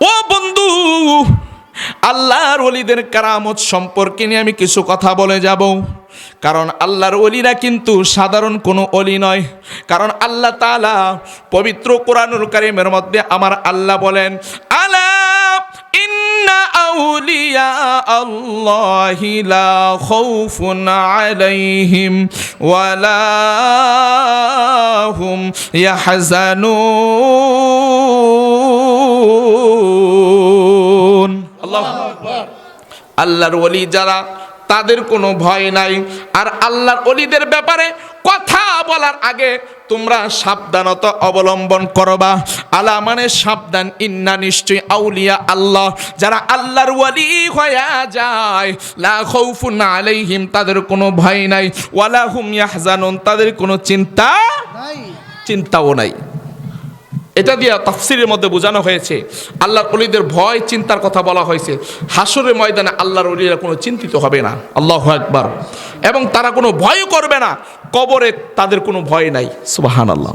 ও বন্ধু, আল্লাহর ওলিদের কারামত সম্পর্কে নিয়ে আমি কিছু কথা বলে যাব। কারণ আল্লাহর ওলিরা কিন্তু সাধারণ কোনো ওলি নয়। কারণ আল্লাহ তাআলা পবিত্র কোরআনুল কারীমের মধ্যে আমার আল্লাহ বলেন, আলা ইন্না আউলিয়া আল্লাহি লা খাউফুন আলাইহিম ওয়ালা হুম ইয়াহজানুন। আল্লাহর ওলি যারা, তাদের কোনো ভয় নাই। আর আল্লাহর ওলিদের ব্যাপারে কথা বলার আগে তোমরা সাবধানতা অবলম্বন করবা। আলা মানে সাবধান, ইন্না নিশ্চয়, আউলিয়া আল্লাহ যারা আল্লাহর ওলি হয়ে যায়, লা খাউফুন আলাইহিম তাদের কোনো ভয় নাই, ওয়ালা হুম ইয়াহজানুন তাদের কোনো চিন্তাও নাই। এটা দিয়ে তাফসীরের মধ্যে বোঝানো হয়েছে আল্লাহর ওলিদের ভয় চিন্তার কথা বলা হয়েছে। হাসরের ময়দানে আল্লাহর ওলিরা কোনো চিন্তিত হবে না, আল্লাহু আকবার, এবং তারা কোনো ভয় করবে না। কবরে তাদের কোনো ভয় নাই, সুবহানাল্লাহ।